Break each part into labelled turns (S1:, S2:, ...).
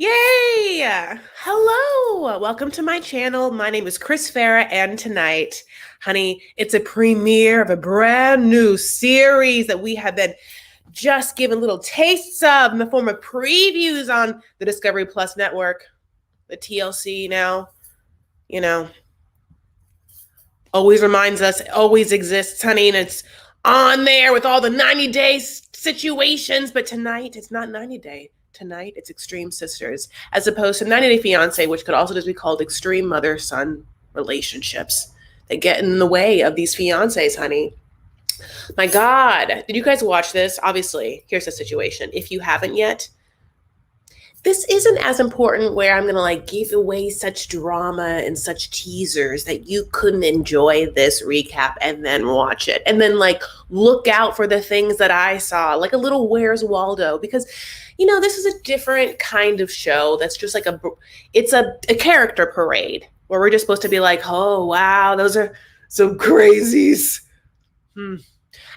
S1: Yay! Hello! Welcome to my channel. My name is Chris Farah, and tonight, honey, it's a premiere of a brand new series that we have been just given little tastes of in the form of previews on the Discovery Plus network, the TLC now, you know, always reminds us, it always exists, honey, and it's on there with all the 90-day situations, but tonight it's not 90-day. Tonight, it's Extreme Sisters, as opposed to 90 Day Fiance, which could also just be called extreme mother-son relationships that get in the way of these fiancés, honey. My God, did you guys watch this? Obviously, here's the situation. If you haven't yet, this isn't as important where I'm gonna give away such drama and such teasers that you couldn't enjoy this recap and then watch it. And then look out for the things that I saw, like a little Where's Waldo, because this is a different kind of show that's just it's a character parade where we're just supposed to be like, oh, wow, those are some crazies.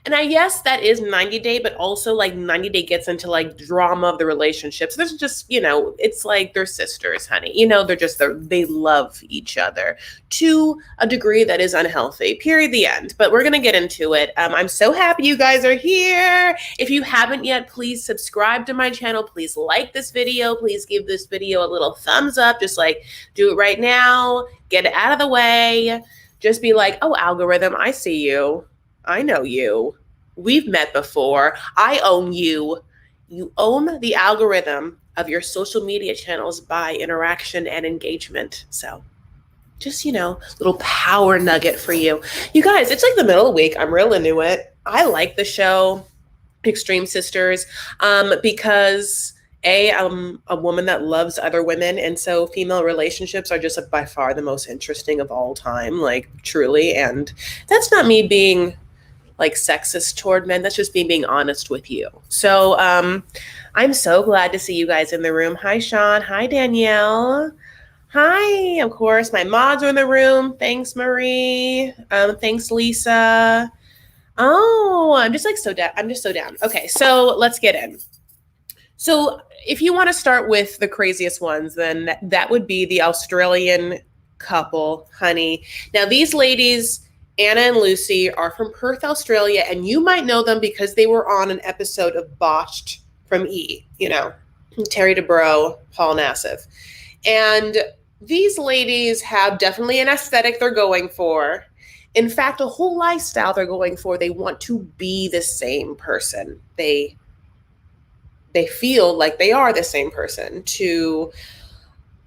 S1: And I guess that is 90 Day, but also 90 Day gets into drama of the relationships. There's just, it's like they're sisters, honey. They love each other to a degree that is unhealthy, period, the end. But we're going to get into it. I'm so happy you guys are here. If you haven't yet, please subscribe to my channel. Please like this video. Please give this video a little thumbs up. Just do it right now. Get it out of the way. Just be like, oh, algorithm, I see you. I know you. We've met before. I own you. You own the algorithm of your social media channels by interaction and engagement. So just, little power nugget for you. You guys, it's the middle of the week. I'm real into it. I like the show Extreme Sisters because I'm a woman that loves other women. And so female relationships are just by far the most interesting of all time, truly. And that's not me being sexist toward men. That's just me being honest with you. So I'm so glad to see you guys in the room. Hi, Sean. Hi, Danielle. Hi. Of course, my mods are in the room. Thanks, Marie. Thanks, Lisa. Oh, I'm just so down. I'm just so down. Okay, so let's get in. So if you want to start with the craziest ones, then that would be the Australian couple, honey. Now, these ladies, Anna and Lucy, are from Perth, Australia, and you might know them because they were on an episode of Botched from E! Terry DeBro, Paul Nassif. And these ladies have definitely an aesthetic they're going for. In fact, a whole lifestyle they're going for. They want to be the same person. They feel like they are the same person to,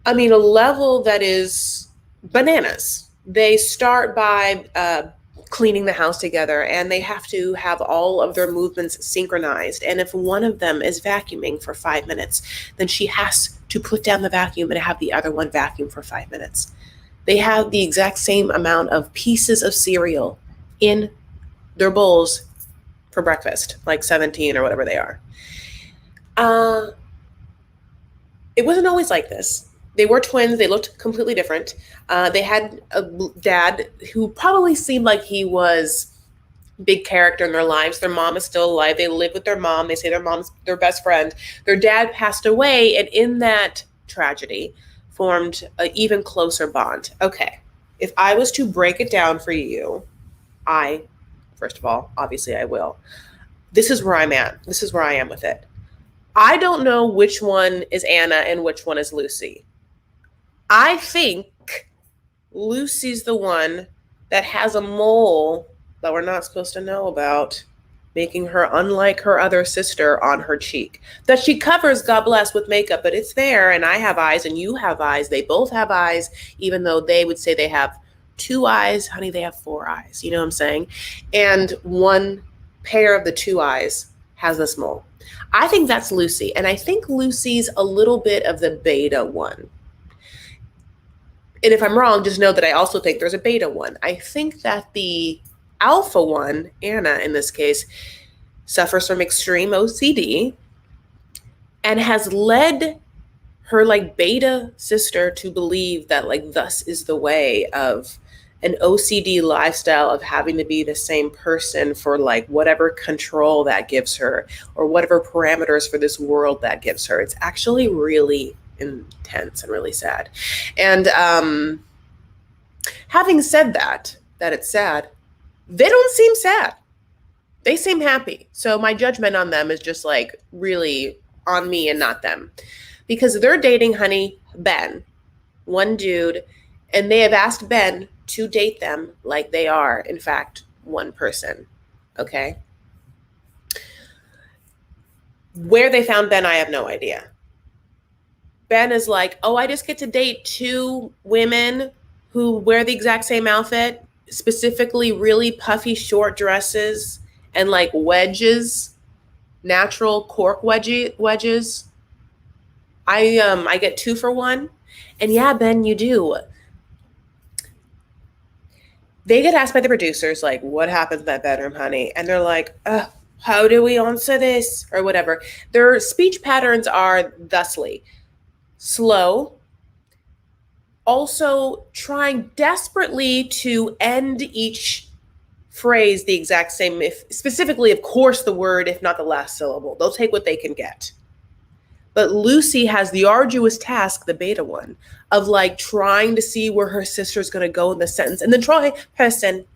S1: a level that is bananas. They start by cleaning the house together, and they have to have all of their movements synchronized. And if one of them is vacuuming for 5 minutes, then she has to put down the vacuum and have the other one vacuum for 5 minutes. They have the exact same amount of pieces of cereal in their bowls for breakfast, 17 or whatever they are. It wasn't always like this. They were twins. They looked completely different. They had a dad who probably seemed like he was a big character in their lives. Their mom is still alive. They live with their mom. They say their mom's their best friend. Their dad passed away, and in that tragedy formed an even closer bond. Okay, if I was to break it down for you, first of all, obviously I will. This is where I'm at. This is where I am with it. I don't know which one is Anna and which one is Lucy. I think Lucy's the one that has a mole that we're not supposed to know about, making her unlike her other sister on her cheek. That she covers, God bless, with makeup, but it's there, and I have eyes and you have eyes. They both have eyes, even though they would say they have 2 eyes. Honey, they have 4 eyes. You know what I'm saying? And one pair of the 2 eyes has this mole. I think that's Lucy, and I think Lucy's a little bit of the beta one. And if I'm wrong, just know that I also think there's a beta one. I think that the alpha one, Anna in this case, suffers from extreme OCD and has led her beta sister to believe that thus is the way of an OCD lifestyle of having to be the same person for whatever control that gives her or whatever parameters for this world that gives her. It's actually really intense and really sad. And having said that it's sad, they don't seem sad. They seem happy. So my judgment on them is just like really on me and not them. Because they're dating, honey, Ben, one dude, and they have asked Ben to date them like they are, in fact, one person. Okay? Where they found Ben, I have no idea. Ben is like, oh, I just get to date 2 women who wear the exact same outfit, specifically really puffy short dresses and like wedges, natural cork wedges. I get 2 for 1. And yeah, Ben, you do. They get asked by the producers, like, what happens in that bedroom, honey? And they're like, how do we answer this? Or whatever. Their speech patterns are thusly: slow, also trying desperately to end each phrase the exact same, if specifically, of course, the word, if not the last syllable. They'll take what they can get. But Lucy has the arduous task, the beta one, of like trying to see where her sister's going to go in the sentence. And then try person.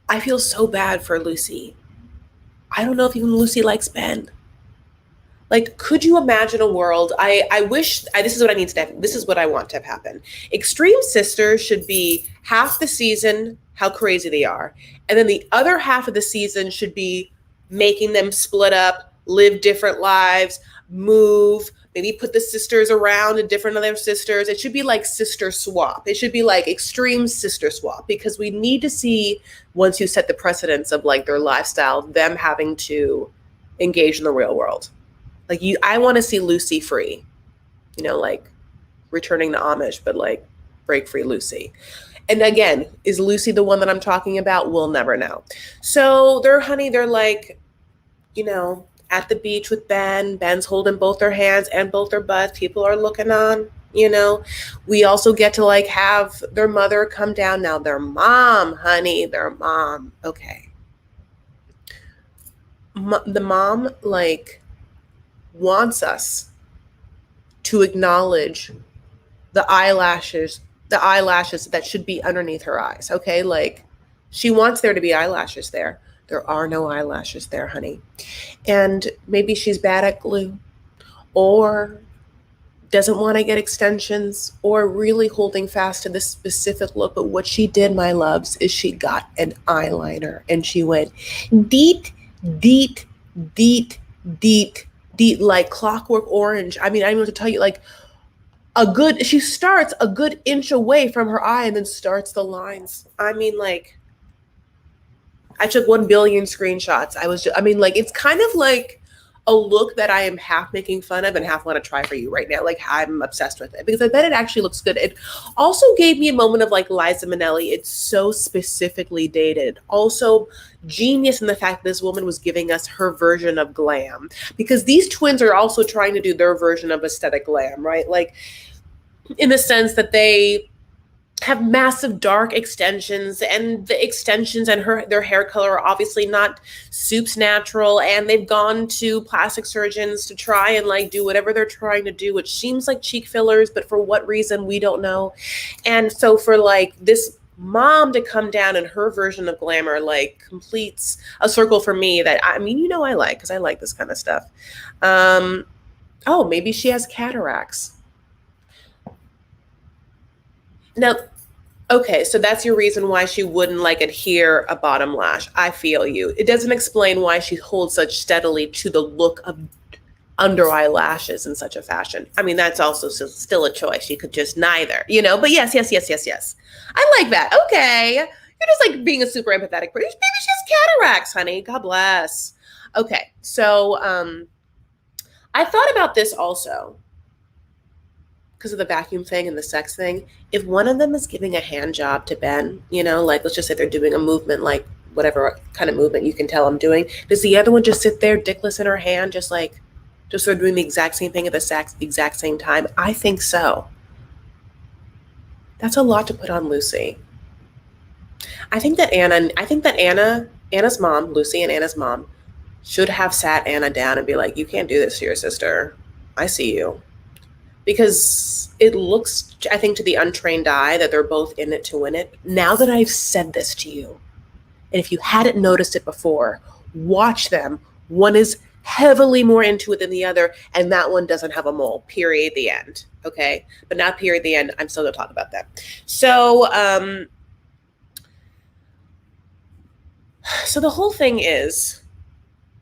S1: I feel so bad for Lucy. I don't know if even Lucy likes Ben. Like, could you imagine a world? I wish, this is what I need to have, this is what I want to have happen. Extreme Sisters should be half the season, how crazy they are. And then the other half of the season should be making them split up, live different lives, move, maybe put the sisters around and different other sisters. It should be like sister swap. It should be like extreme sister swap, because we need to see, once you set the precedence of like their lifestyle, them having to engage in the real world. Like I want to see Lucy free, like returning to Amish, but like break free Lucy. And again, is Lucy the one that I'm talking about? We'll never know. So they're like, at the beach with Ben. Ben's holding both their hands and both their butts. People are looking on, We also get to like have their mother come down. Now their mom, honey, their mom. Okay. The mom like wants us to acknowledge the eyelashes that should be underneath her eyes. Okay. Like she wants there to be eyelashes there. There are no eyelashes there, honey. And maybe she's bad at glue, or doesn't want to get extensions, or really holding fast to this specific look. But what she did, my loves, is she got an eyeliner and she went deet, deet, deet, deet, deet, like Clockwork Orange. I mean, I don't know what to tell you, like she starts a good inch away from her eye and then starts the lines. I mean, like, I took 1 billion screenshots. It's kind of like a look that I am half making fun of and half want to try for you right now. Like, I'm obsessed with it because I bet it actually looks good. It also gave me a moment of like Liza Minnelli. It's so specifically dated. Also genius in the fact that this woman was giving us her version of glam, because these twins are also trying to do their version of aesthetic glam, right? Like in the sense that they have massive dark extensions, and the extensions and their hair color are obviously not Soup's natural, and they've gone to plastic surgeons to try and like do whatever they're trying to do, which seems like cheek fillers, but for what reason we don't know. And so for like this mom to come down in her version of glamour like completes a circle for me that I like, because I like this kind of stuff. Maybe she has cataracts. Now, okay, so that's your reason why she wouldn't like adhere a bottom lash. I feel you. It doesn't explain why she holds such steadily to the look of under eyelashes in such a fashion. I mean, that's also still a choice. She could just neither, but yes. I like that. Okay. You're just like being a super empathetic person. Maybe she has cataracts, honey. God bless. Okay. So, I thought about this also, because of the vacuum thing and the sex thing. If one of them is giving a hand job to Ben, like let's just say they're doing a movement, like whatever kind of movement you can tell I'm doing, does the other one just sit there dickless in her hand, just sort of doing the exact same thing at the exact same time? I think so. That's a lot to put on Lucy. I think that Anna's mom, Lucy and Anna's mom, should have sat Anna down and be like, you can't do this to your sister. I see you. Because it looks, I think, to the untrained eye that they're both in it to win it. Now that I've said this to you, and if you hadn't noticed it before, watch them. One is heavily more into it than the other, and that one doesn't have a mole, period, the end. Okay? But not period, the end. I'm still going to talk about that. So the whole thing is,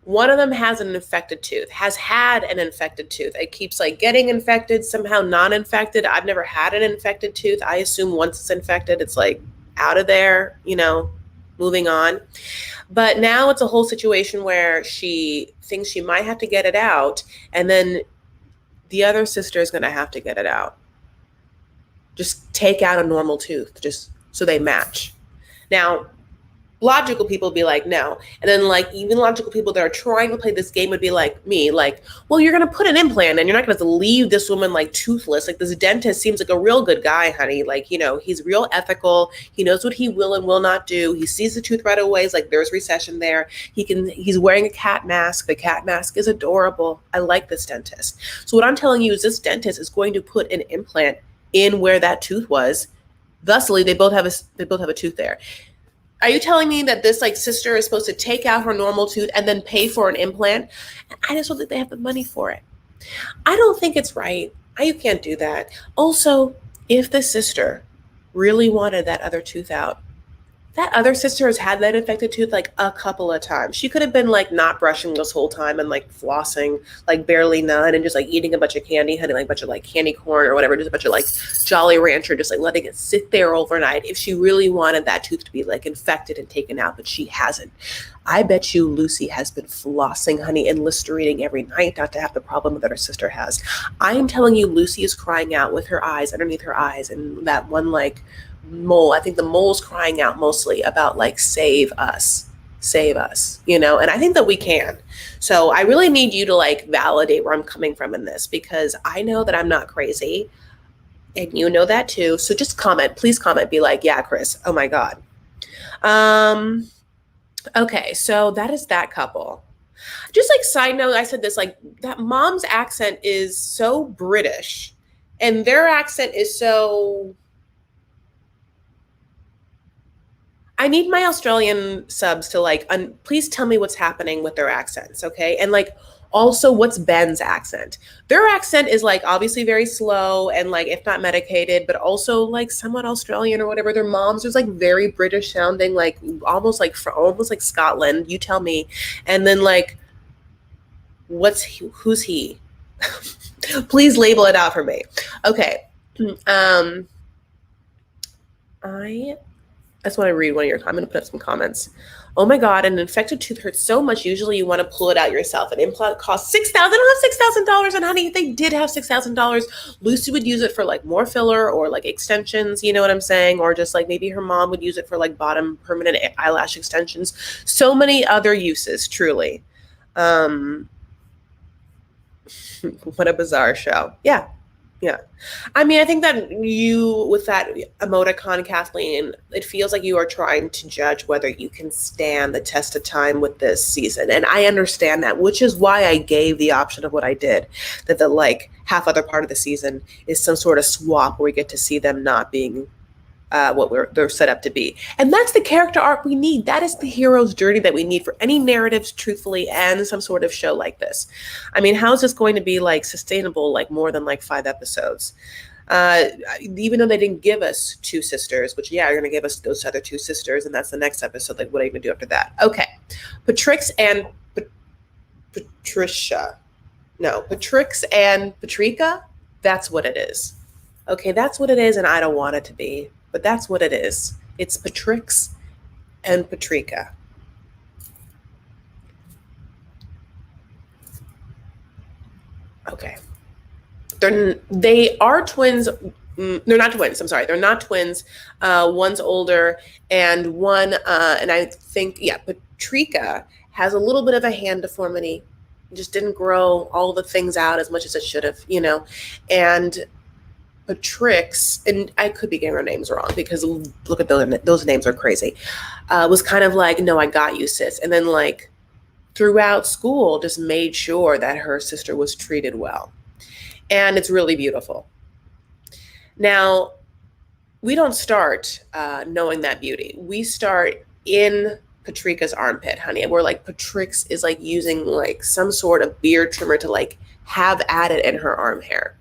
S1: one of them has an infected tooth, has had an infected tooth. It keeps like getting infected, somehow non-infected. I've never had an infected tooth. I assume once it's infected, it's like out of there, moving on. But now it's a whole situation where she thinks she might have to get it out, and then the other sister is going to have to get it out. Just take out a normal tooth, just so they match. Now, logical people be like, no. And then like even logical people that are trying to play this game would be like me, like, well, you're going to put an implant and you're not going to leave this woman like toothless. Like this dentist seems like a real good guy, honey. Like, he's real ethical. He knows what he will and will not do. He sees the tooth right away. He's like, there's recession there. He's wearing a cat mask. The cat mask is adorable. I like this dentist. So what I'm telling you is this dentist is going to put an implant in where that tooth was. Thusly, they both have a tooth there. Are you telling me that this like sister is supposed to take out her normal tooth and then pay for an implant? I just don't think they have the money for it. I don't think it's right. You can't do that. Also, if the sister really wanted that other tooth out, that other sister has had that infected tooth like a couple of times. She could have been like not brushing this whole time and like flossing like barely none and just like eating a bunch of candy, honey, like a bunch of like candy corn or whatever, just a bunch of like Jolly Rancher, just like letting it sit there overnight if she really wanted that tooth to be like infected and taken out, but she hasn't. I bet you Lucy has been flossing, honey, and Listerining every night not to have the problem that her sister has. I am telling you, Lucy is crying out with her eyes, underneath her eyes, and that one like mole, I think the mole's crying out mostly about like save us, and I think that we can. So I really need you to like validate where I'm coming from in this, because I know that I'm not crazy and you know that too. So just please comment, be like, yeah, Chris, oh my God. Okay, so that is that couple. Just like side note, I said this, like that mom's accent is so British and their accent is so, I need my Australian subs to like, please tell me what's happening with their accents, okay? And like, also what's Ben's accent? Their accent is like obviously very slow and like, if not medicated, but also like somewhat Australian or whatever. Their moms is like very British sounding, like almost like Scotland. You tell me. And then like, who's he? Please label it out for me. Okay. I just want to read one of your comments. I'm going to put up some comments. Oh my God, an infected tooth hurts so much. Usually you want to pull it out yourself. An implant costs $6,000. They don't have $6,000. And honey, if they did have $6,000, Lucy would use it for like more filler or like extensions. You know what I'm saying? Or just like maybe her mom would use it for like bottom permanent eyelash extensions. So many other uses, truly. What a bizarre show. Yeah. I mean, I think that you, with that emoticon, Kathleen, it feels like you are trying to judge whether you can stand the test of time with this season. And I understand that, which is why I gave the option of what I did, that the like half other part of the season is some sort of swap where we get to see them not being what they're set up to be. And that's the character arc we need. That is the hero's journey that we need for any narratives, truthfully, and some sort of show like this. I mean, how is this going to be like sustainable, like more than like 5 episodes? Even though they didn't give us 2 sisters, which you're going to give us those other 2 sisters, and that's the next episode. Like, what are you going to do after that? Okay. Patrix and Patrica, that's what it is. Okay, that's what it is, and I don't want it to be. But that's what it is. It's Patrix and Patrica. Okay. They are twins. They're not twins. I'm sorry. They're not twins. One's older and one, and I think, Patrica has a little bit of a hand deformity. Just didn't grow all the things out as much as it should have, and Patrix, and I could be getting her names wrong because look at those names are crazy, was kind of like, no, I got you, sis. And then like throughout school just made sure that her sister was treated well. And it's really beautiful. Now, we don't start knowing that beauty. We start in Patrica's armpit, honey. We're like, Patrix is like using like some sort of beard trimmer to like have at it in her arm hair.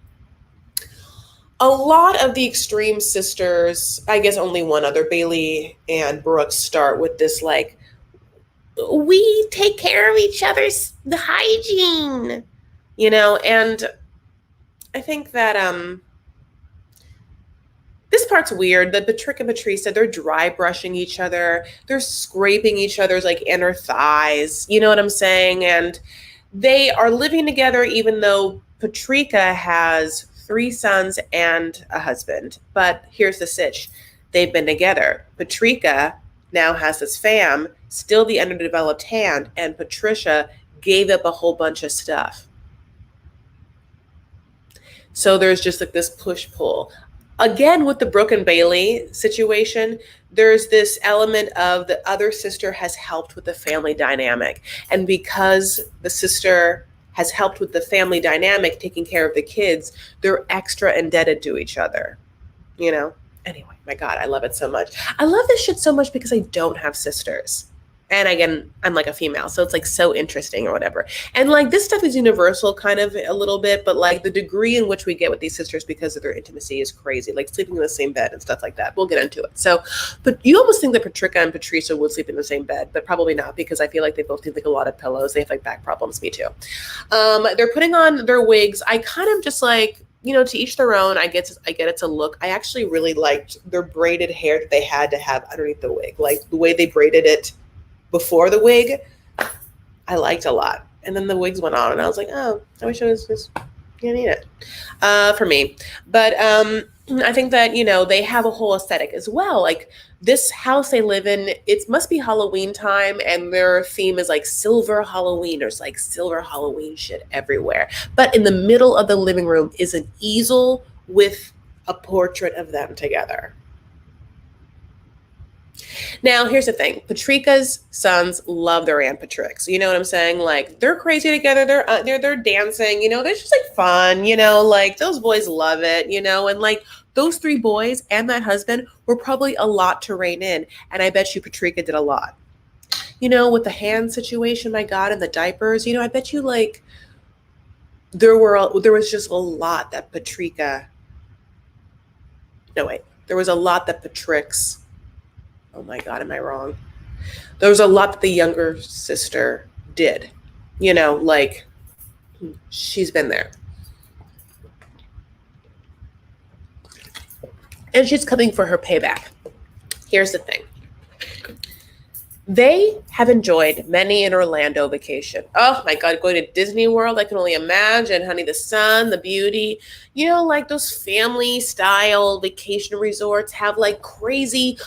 S1: A lot of the extreme sisters, I guess only one other, Bailey and Brooke, start with this like, we take care of each other's the hygiene, and I think that this part's weird. That Patrica and Patricia, they're dry brushing each other. They're scraping each other's like inner thighs. You know what I'm saying? And they are living together even though Patrica has 3 sons and a husband. But here's the sitch. They've been together. Patrica now has this fam, still the underdeveloped hand, and Patricia gave up a whole bunch of stuff. So there's just like this push-pull. Again, with the Brooke and Bailey situation, there's this element of the other sister has helped with the family dynamic. And because the sister has helped with the family dynamic, taking care of the kids, they're extra indebted to each other, Anyway, my God, I love it so much. I love this shit so much because I don't have sisters. And again, I'm like a female, so it's like so interesting or whatever. And like this stuff is universal kind of a little bit, but like the degree in which we get with these sisters because of their intimacy is crazy, like sleeping in the same bed and stuff like that. We'll get into it. So, but you almost think that Patrica and Patricia would sleep in the same bed, but probably not because I feel like they both need like a lot of pillows. They have like back problems. Me too. They're putting on their wigs. I kind of just like, to each their own. I get it's a look. I actually really liked their braided hair that they had to have underneath the wig, like the way they braided it before the wig, I liked a lot. And then the wigs went on and I was like, oh, I wish I was just, need it for me. But I think that, they have a whole aesthetic as well. Like this house they live in, it must be Halloween time and their theme is like silver Halloween. There's like silver Halloween shit everywhere. But in the middle of the living room is an easel with a portrait of them together. Now, here's the thing. Patrica's sons love their Aunt Patrix. You know what I'm saying? Like, they're crazy together. They're dancing. They're just like fun. Like those boys love it. And like those 3 boys and that husband were probably a lot to rein in. And I bet you Patrica did a lot. With the hand situation, my God, and the diapers. I bet you like there was just a lot that Patrica. No, wait. There was a lot that Patrix. Oh my God, am I wrong? There was a lot that the younger sister did. Like she's been there. And she's coming for her payback. Here's the thing. They have enjoyed many an Orlando vacation. Oh my God, going to Disney World, I can only imagine, honey, the sun, the beauty. Like those family style vacation resorts have like crazy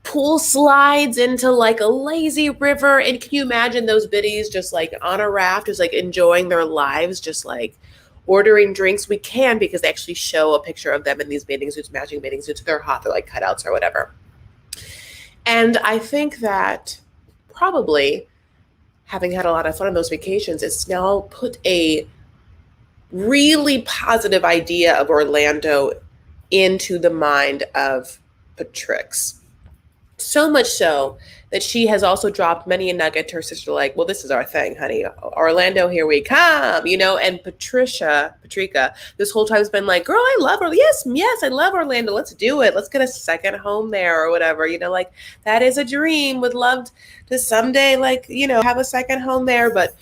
S1: pool slides into like a lazy river. And can you imagine those biddies just like on a raft, just like enjoying their lives, just like ordering drinks? We can because they actually show a picture of them in these bathing suits, matching bathing suits. They're hot. They're like cutouts or whatever. And I think that probably having had a lot of fun on those vacations, it's now put a really positive idea of Orlando into the mind of Patrix. So much so that she has also dropped many a nugget to her sister, like, well, this is our thing, honey. Orlando, here we come, and Patrica, this whole time has been like, girl, I love her. Yes, I love Orlando. Let's do it. Let's get a second home there or whatever, like that is a dream. Would love to someday, like, have a second home there. But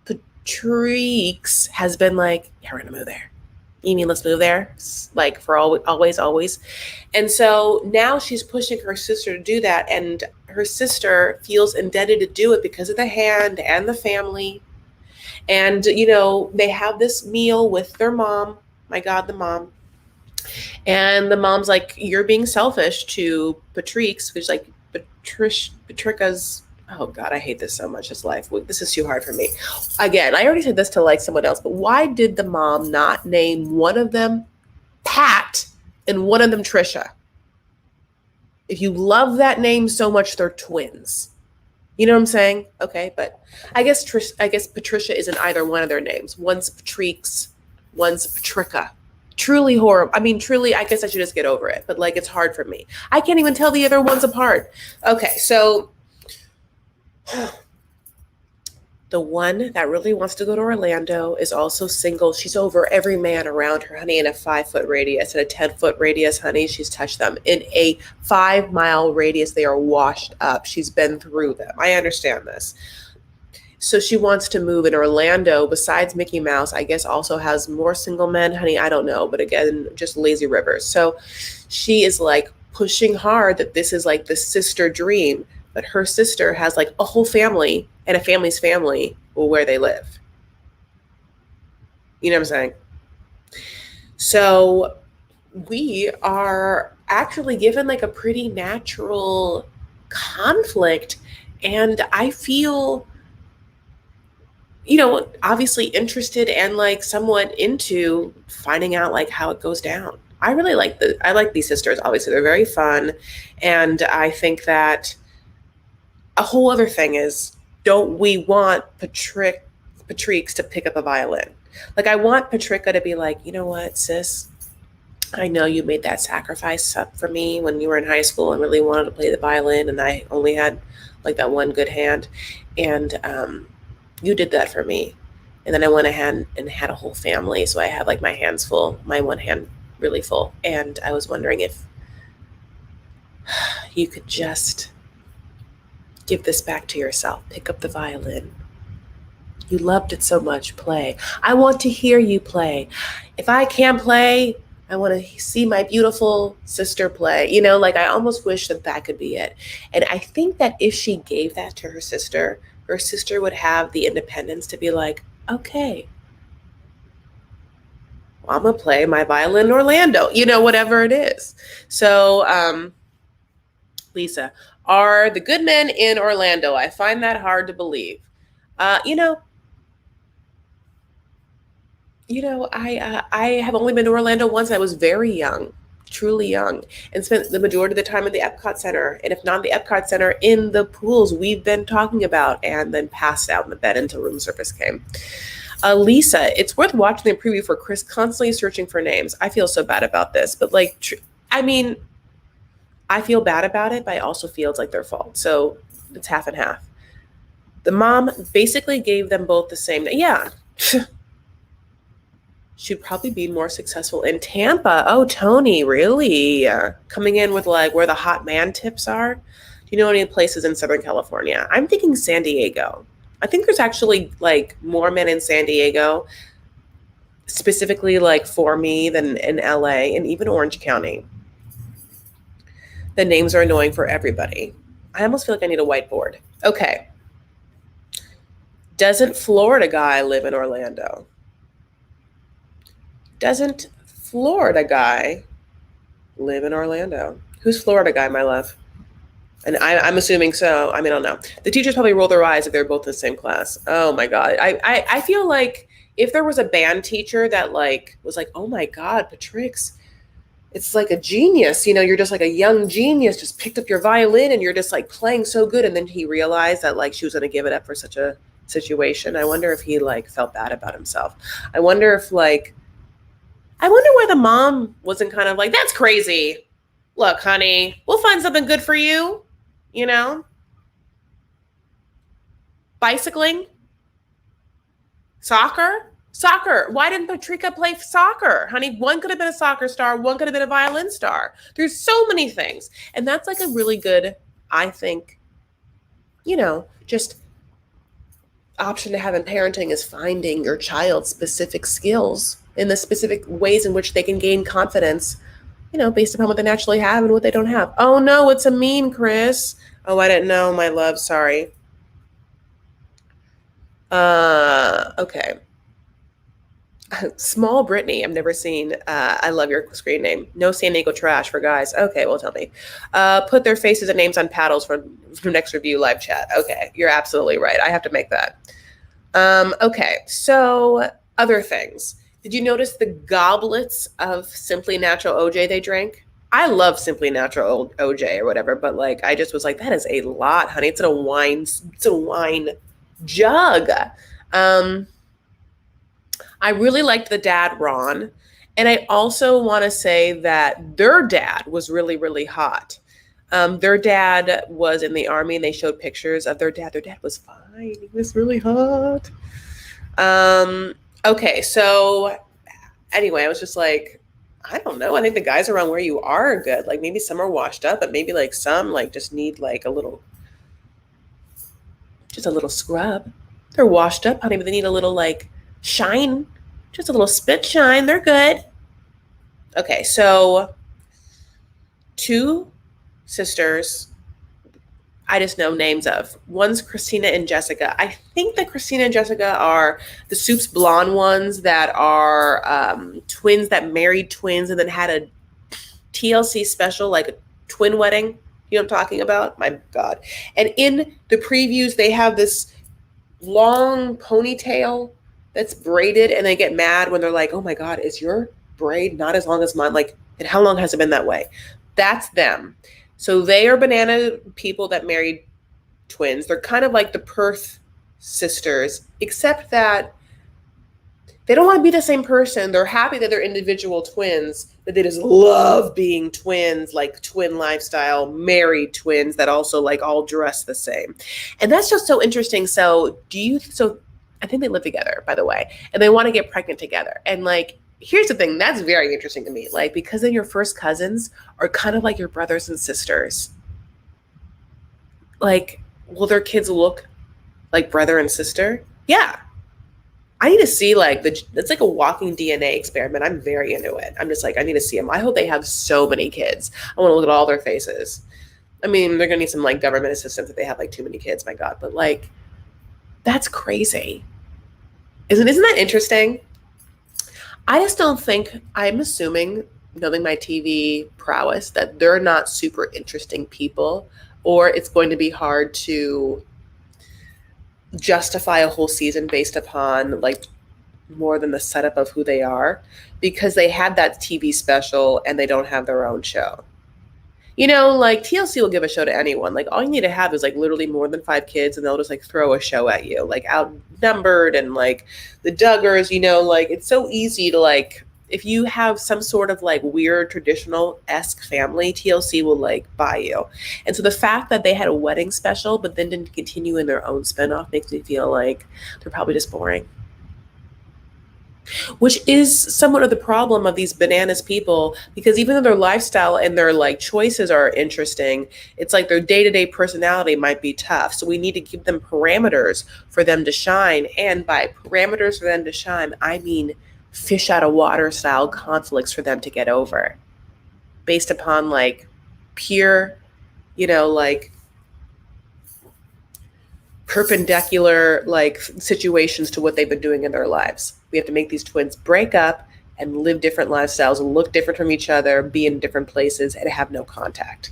S1: Patrix has been like, yeah, we're going to move there. You mean let's move there? Like for always. And so now she's pushing her sister to do that. And her sister feels indebted to do it because of the hand and the family. And, they have this meal with their mom. My God, the mom. And the mom's like, you're being selfish to Patrix, which is like Patrica's. Oh God, I hate this so much. This life. This is too hard for me. Again, I already said this to like someone else, but why did the mom not name one of them Pat and one of them Trisha? If you love that name so much, they're twins. You know what I'm saying? Okay, but I guess Patricia isn't either one of their names. One's Patrique's, one's Patrica. Truly horrible. I mean, truly, I guess I should just get over it. But like, it's hard for me. I can't even tell the other ones apart. Okay, so the one that really wants to go to Orlando is also single. She's over every man around her, honey, in a 5-foot radius, in a 10-foot radius, honey. She's touched them. In a 5-mile radius, they are washed up. She's been through them. I understand this. So she wants to move in Orlando. Besides Mickey Mouse, I guess also has more single men, honey. I don't know. But again, just lazy rivers. So she is like pushing hard that this is like the sister dream. But her sister has like a whole family and a family's family where they live. You know what I'm saying? So we are actually given like a pretty natural conflict. And I feel, obviously interested and like somewhat into finding out like how it goes down. I like these sisters. Obviously, they're very fun. And I think that a whole other thing is, don't we want Patrice to pick up a violin? Like, I want Patrica to be like, you know what, sis? I know you made that sacrifice up for me when you were in high school and really wanted to play the violin, and I only had like that one good hand. And you did that for me. And then I went ahead and had a whole family. So I had like my hands full, my one hand really full. And I was wondering if you could just give this back to yourself. Pick up the violin. You loved it so much. Play. I want to hear you play. If I can't play, I want to see my beautiful sister play. Like I almost wish that could be it. And I think that if she gave that to her sister would have the independence to be like, okay, well, I'm going to play my violin in Orlando, whatever it is. So, Lisa, are the good men in Orlando? I find that hard to believe. I have only been to Orlando once. I was very young, truly young, and spent the majority of the time at the Epcot Center. And if not the Epcot Center, in the pools we've been talking about, and then passed out in the bed until room service came. Lisa, it's worth watching the preview for Chris constantly searching for names. I feel so bad about this, but I feel bad about it, but I also feel it's like their fault. So it's half and half. The mom basically gave them both the same. Yeah. She'd probably be more successful in Tampa. Oh, Tony, really? Coming in with like where the hot man tips are? Do you know any places in Southern California? I'm thinking San Diego. I think there's actually like more men in San Diego, specifically like for me, than in LA and even Orange County. The names are annoying for everybody. I almost feel like I need a whiteboard. Okay. Doesn't Florida guy live in Orlando? Doesn't Florida guy live in Orlando? Who's Florida guy, my love? And I'm assuming so. I don't know. The teachers probably roll their eyes if they're both in the same class. Oh my God. I feel like if there was a band teacher that like was like, oh my God, Patrix, it's like a genius, you're just like a young genius, just picked up your violin and you're just like playing so good. And then he realized that like she was going to give it up for such a situation. I wonder if he like felt bad about himself. I wonder why the mom wasn't kind of like, that's crazy. Look, honey, we'll find something good for you, Bicycling, soccer. Why didn't Patrica play soccer? Honey, one could have been a soccer star. One could have been a violin star. There's so many things. And that's like a really good, I think, just option to have in parenting is finding your child's specific skills in the specific ways in which they can gain confidence, based upon what they naturally have and what they don't have. Oh no, it's a meme, Chris. Oh, I didn't know, my love. Sorry. Okay. Small Brittany, I've never seen. I love your screen name. No San Diego trash for guys. Okay, well, tell me. Put their faces and names on paddles for next review live chat. Okay, you're absolutely right. I have to make that. Okay, so other things. Did you notice the goblets of Simply Natural OJ they drank? I love Simply Natural OJ or whatever, but like I just was like, that is a lot, honey. It's a wine jug. Um, I really liked the dad, Ron. And I also want to say that their dad was really, really hot. Their dad was in the army and they showed pictures of their dad. Their dad was fine. He was really hot. Okay, so anyway, I was just like, I don't know. I think the guys around where you are good. Like maybe some are washed up, but maybe like some like just need like just a little scrub. They're washed up, honey, but they need a little like shine, just a little spit shine. They're good. Okay, so two sisters I just know names of. One's Christina and Jessica. I think that Christina and Jessica are the Soup's blonde ones that are twins that married twins and then had a TLC special, like a twin wedding. You know what I'm talking about? My God. And in the previews, they have this long ponytail that's braided and they get mad when they're like, oh my God, is your braid not as long as mine? Like, and how long has it been that way? That's them. So they are banana people that married twins. They're kind of like the Perth sisters, except that they don't want to be the same person. They're happy that they're individual twins, but they just love being twins, like twin lifestyle, married twins that also like all dress the same. And that's just so interesting. So I think they live together, by the way, and they want to get pregnant together. And like, here's the thing, that's very interesting to me. Like, because then your first cousins are kind of like your brothers and sisters. Like, will their kids look like brother and sister? Yeah. I need to see like it's like a walking DNA experiment. I'm very into it. I'm just like, I need to see them. I hope they have so many kids. I want to look at all their faces. I mean, they're gonna need some like government assistance if they have like too many kids, my God. But like, that's crazy. Isn't that interesting? I just don't think, I'm assuming, knowing my TV prowess, that they're not super interesting people, or it's going to be hard to justify a whole season based upon like more than the setup of who they are, because they had that TV special and they don't have their own show. You know, like TLC will give a show to anyone. Like all you need to have is like literally more than 5 kids and they'll just like throw a show at you, like Outnumbered and like the Duggars, you know, like it's so easy to like, if you have some sort of like weird traditional-esque family, TLC will like buy you. And so the fact that they had a wedding special but then didn't continue in their own spinoff makes me feel like they're probably just boring. Which is somewhat of the problem of these bananas people, because even though their lifestyle and their like choices are interesting, it's like their day-to-day personality might be tough. So we need to give them parameters for them to shine. And by parameters for them to shine, I mean fish out of water style conflicts for them to get over based upon like pure, you know, like perpendicular like situations to what they've been doing in their lives. We have to make these twins break up and live different lifestyles and look different from each other, be in different places and have no contact.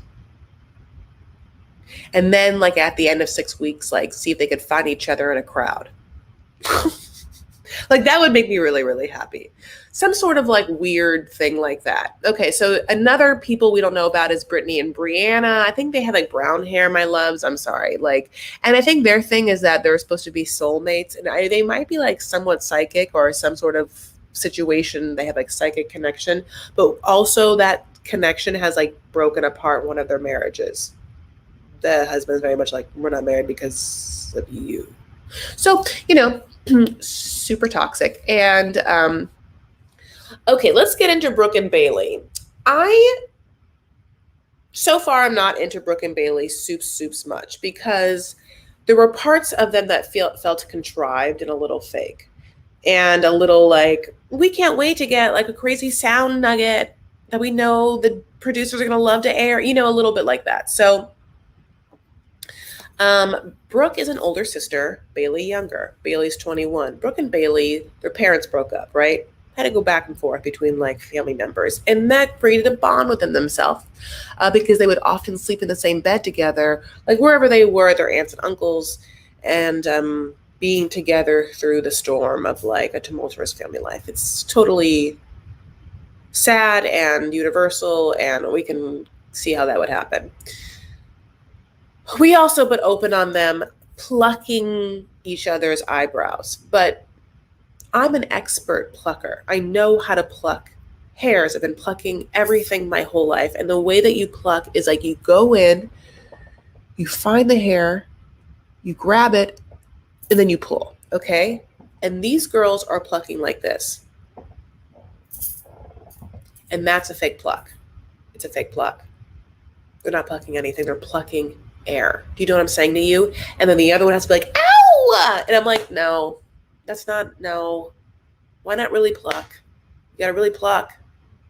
S1: And then like at the end of 6 weeks, like see if they could find each other in a crowd. Like that would make me really, really happy. Some sort of like weird thing like that. Okay, so another people we don't know about is Brittany and Brianna. I think they had like brown hair, my loves. I'm sorry. Like, and I think their thing is that they're supposed to be soulmates, and they might be like somewhat psychic or some sort of situation. They have like psychic connection, but also that connection has like broken apart one of their marriages. The husband's very much like, we're not married because of you. So, you know, super toxic. And okay, let's get into Brooke and Bailey. So far I'm not into Brooke and Bailey soups much, because there were parts of them that felt contrived and a little fake and a little like, we can't wait to get like a crazy sound nugget that we know the producers are going to love to air, you know, a little bit like that. So Brooke is an older sister, Bailey younger. Bailey's 21. Brooke and Bailey, their parents broke up, right? Had to go back and forth between like family members, and that created a bond within themselves because they would often sleep in the same bed together, like wherever they were, their aunts and uncles, and being together through the storm of like a tumultuous family life. It's totally sad and universal, and we can see how that would happen. We also put open on them plucking each other's eyebrows, but I'm an expert plucker. I know how to pluck hairs. I've been plucking everything my whole life. And the way that you pluck is like you go in, you find the hair, you grab it, and then you pull, okay? And these girls are plucking like this. And that's a fake pluck. It's a fake pluck. They're not plucking anything. They're plucking air. Do you know what I'm saying to you? And then the other one has to be like, ow! And I'm like, no, that's not, no. Why not really pluck? You gotta really pluck.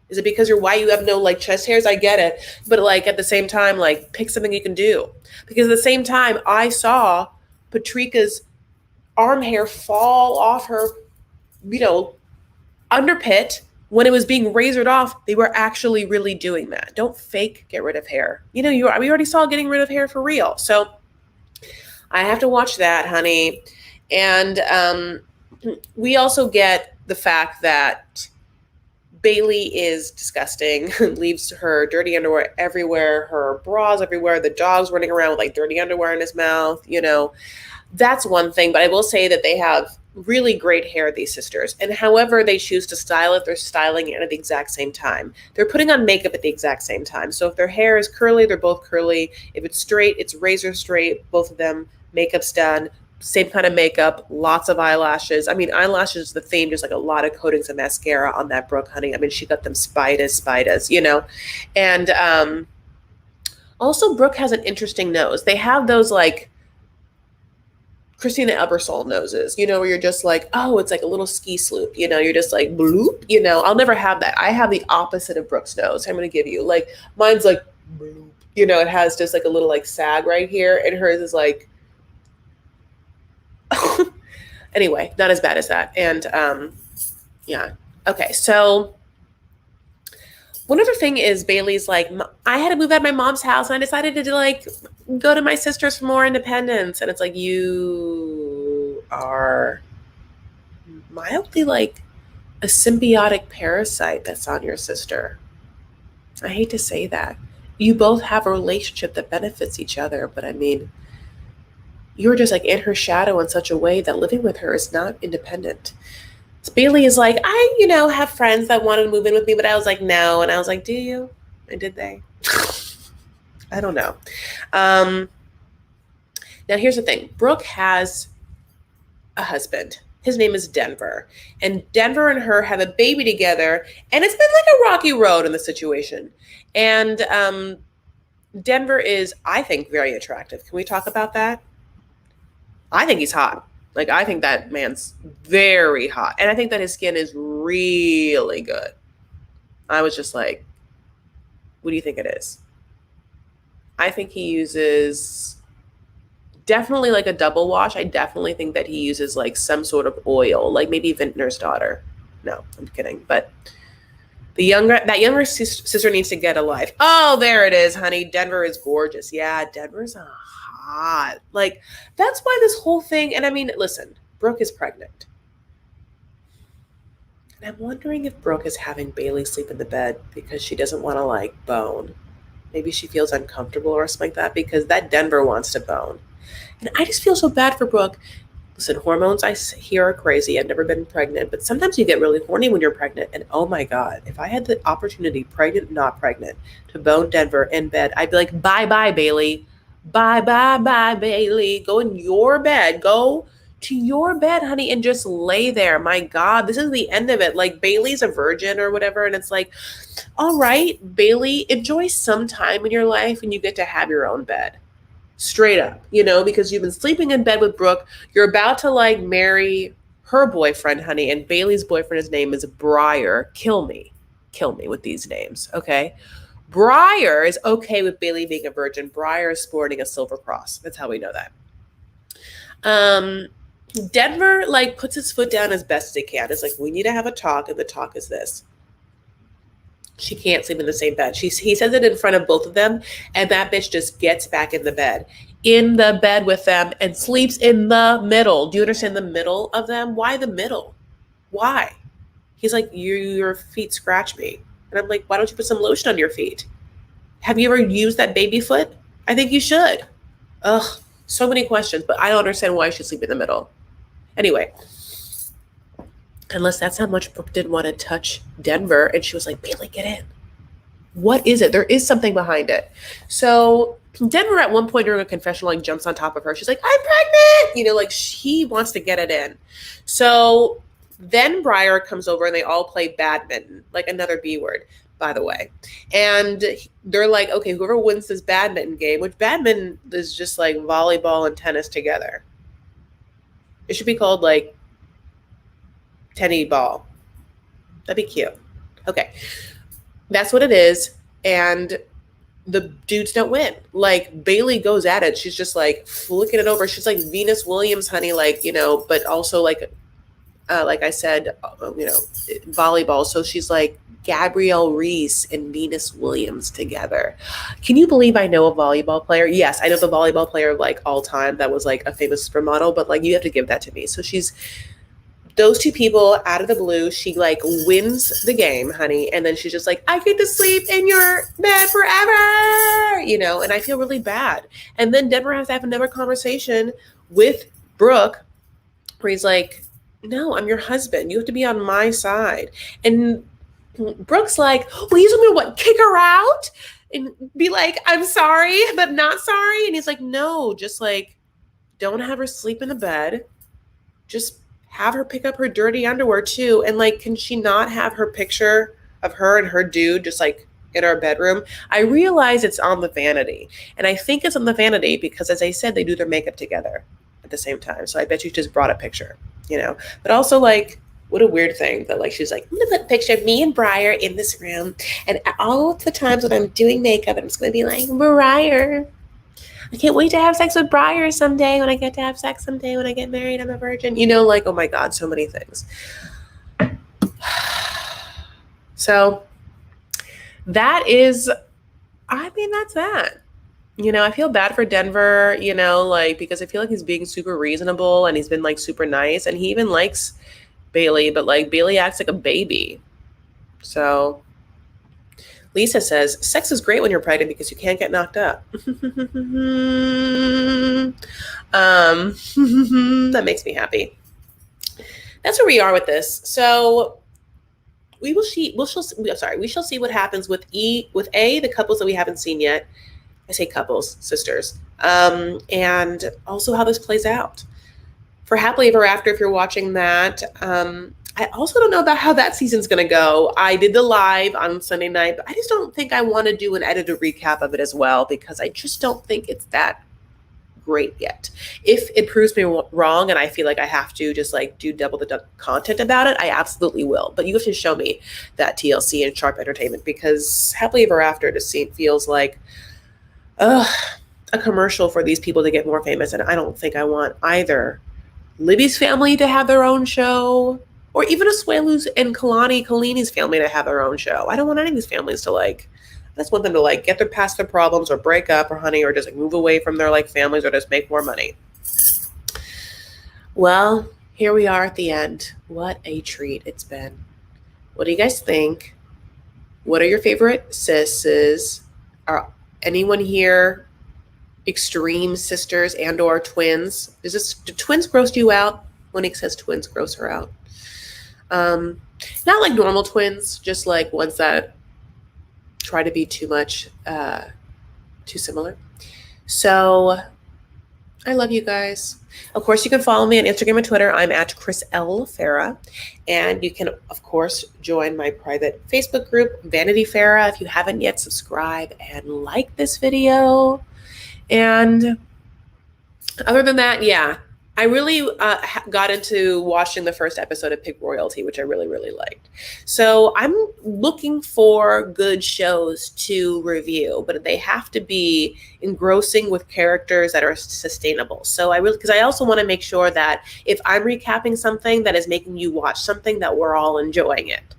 S1: Is it because you're white, you have no like chest hairs? I get it. But like at the same time, like pick something you can do. Because at the same time, I saw Patrica's arm hair fall off her, underpit. When it was being razored off, they were actually really doing that. Don't fake get rid of hair. We already saw getting rid of hair for real. So I have to watch that, honey. And we also get the fact that Bailey is disgusting, leaves her dirty underwear everywhere, her bras everywhere, the dog's running around with like dirty underwear in his mouth, That's one thing, but I will say that they have really great hair, these sisters. And however they choose to style it, they're styling it at the exact same time. They're putting on makeup at the exact same time. So if their hair is curly, they're both curly. If it's straight, it's razor straight. Both of them, makeup's done. Same kind of makeup, lots of eyelashes. I mean, eyelashes is the theme, just like a lot of coatings of mascara on that Brooke, honey. I mean, she got them spidas, And also Brooke has an interesting nose. They have those like Christina Ebersole noses, where you're just like, oh, it's like a little ski slope, you're just like, bloop, I'll never have that. I have the opposite of Brooke's nose. I'm going to give you, like, mine's like, bloop, it has just like a little like sag right here. And hers is like, anyway, not as bad as that. And yeah. Okay. So one other thing is Bailey's like, I had to move out of my mom's house and I decided to like go to my sister's for more independence. And it's like, you are mildly like a symbiotic parasite that's on your sister. I hate to say that. You both have a relationship that benefits each other, but I mean, you're just like in her shadow in such a way that living with her is not independent. So Bailey is like, I, have friends that wanted to move in with me, but I was like, no. And I was like, do you? And did they? I don't know. Now, here's the thing. Brooke has a husband. His name is Denver. And Denver and her have a baby together. And it's been like a rocky road in the situation. And Denver is, I think, very attractive. Can we talk about that? I think he's hot. Like, I think that man's very hot. And I think that his skin is really good. I was just like, what do you think it is? I think he uses definitely like a double wash. I definitely think that he uses like some sort of oil, like maybe Vintner's Daughter. No, I'm kidding. But that younger sister needs to get a life. Oh, there it is, honey. Denver is gorgeous. Yeah, Denver's hot. Like, that's why this whole thing, and I mean, listen, Brooke is pregnant. And I'm wondering if Brooke is having Bailey sleep in the bed because she doesn't want to like bone. Maybe she feels uncomfortable or something like that because that Denver wants to bone. And I just feel so bad for Brooke. Listen, hormones I hear are crazy. I've never been pregnant, but sometimes you get really horny when you're pregnant. And oh my God, if I had the opportunity, pregnant, not pregnant, to bone Denver in bed, I'd be like, bye, Bailey. Bye, Bailey. Go in your bed. Go to your bed, honey, and just lay there. My God, this is the end of it. Like, Bailey's a virgin or whatever. And it's like, all right, Bailey, enjoy some time in your life when you get to have your own bed. Straight up, because you've been sleeping in bed with Brooke. You're about to like marry her boyfriend, honey. And Bailey's boyfriend, his name is Briar. Kill me with these names. Okay. Briar is okay with Bailey being a virgin. Briar is sporting a silver cross. That's how we know that. Denver like puts his foot down as best as he can. It's like, we need to have a talk. And the talk is this. She can't sleep in the same bed. He says it in front of both of them. And that bitch just gets back in the bed with them and sleeps in the middle. Do you understand the middle of them? Why the middle? Why? He's like, your feet scratch me. And I'm like, why don't you put some lotion on your feet? Have you ever used that baby foot? I think you should. Ugh, so many questions, but I don't understand why she sleep in the middle. Anyway, unless that's how much Brooke didn't want to touch Denver, and she was like, Bailey, get in. What is it? There is something behind it. So Denver at one point during a confessional like jumps on top of her. She's like, I'm pregnant. You know, like she wants to get it in. So then Briar comes over and they all play badminton, like another B word, by the way. And they're like, okay, whoever wins this badminton game, which badminton is just like volleyball and tennis together. It should be called like tenny ball. That'd be cute. Okay. That's what it is. And the dudes don't win. Like Bailey goes at it. She's just like flicking it over. She's like Venus Williams, honey, like, you know, but also like I said, you know, volleyball. So she's like Gabrielle Reese and Venus Williams together. Can you believe I know a volleyball player? Yes, I know the volleyball player of like all time that was like a famous supermodel, but like you have to give that to me. So she's those two people out of the blue, she like wins the game, honey. And then she's just like, I get to sleep in your bed forever, you know, and I feel really bad. And then Denver has to have another conversation with Brooke where he's like, no, I'm your husband. You have to be on my side. And Brooke's like, well, you told me to what, kick her out? And be like, I'm sorry, but not sorry. And he's like, no, just like, don't have her sleep in the bed. Just have her pick up her dirty underwear too. And like, can she not have her picture of her and her dude just like in our bedroom? I realize it's on the vanity. And I think it's on the vanity because, as I said, they do their makeup together at the same time. So I bet you just brought a picture, you know, but also like, what a weird thing that like, she's like, I'm going to put a picture of me and Briar in this room. And all the times when I'm doing makeup, I'm just going to be like, Briar, I can't wait to have sex with Briar someday when I get to have sex someday when I get married. I'm a virgin. You know, like, oh my God, so many things. So that is, I mean, that's that. You know, I feel bad for Denver, you know, like, because I feel like he's being super reasonable and he's been like super nice. And he even likes Bailey, but like Bailey acts like a baby. So Lisa says, sex is great when you're pregnant because you can't get knocked up. That makes me happy. That's where we are with this. So we shall see what happens with the couples that we haven't seen yet. I say couples, sisters. And also how this plays out. For Happily Ever After, if you're watching that, I also don't know about how that season's going to go. I did the live on Sunday night, but I just don't think I want to do an edited recap of it as well because I just don't think it's that great yet. If it proves me wrong and I feel like I have to just like do double the content about it, I absolutely will. But you have to show me that TLC and Sharp Entertainment because Happily Ever After just feels like a commercial for these people to get more famous. And I don't think I want either Libby's family to have their own show or even Asuelu's and Kalani's family to have their own show. I don't want any of these families to like, I just want them to like get past their problems or break up or honey, or just like move away from their like families or just make more money. Well, here we are at the end. What a treat it's been. What do you guys think? What are your favorite sisses? Are anyone here extreme sisters and or twins? Do twins gross you out? Monique says twins gross her out. Not like normal twins, just like ones that try to be too much, too similar. So I love you guys. Of course, you can follow me on Instagram and Twitter. I'm at Chris L. Farah. And you can, of course, join my private Facebook group, Vanity Farah. If you haven't yet, subscribe and like this video. And other than that, yeah, I really got into watching the first episode of Pig Royalty, which I really, really liked. So I'm looking for good shows to review, but they have to be engrossing with characters that are sustainable. So because I also want to make sure that if I'm recapping something that is making you watch something, that we're all enjoying it.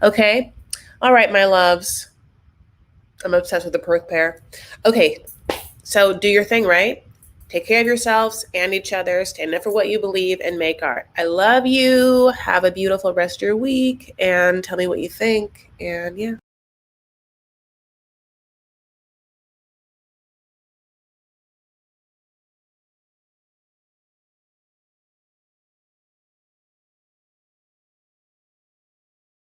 S1: Okay. All right, my loves. I'm obsessed with the Perth pair. Okay. So do your thing, right? Take care of yourselves and each other. Stand up for what you believe and make art. I love you. Have a beautiful rest of your week and tell me what you think. And yeah.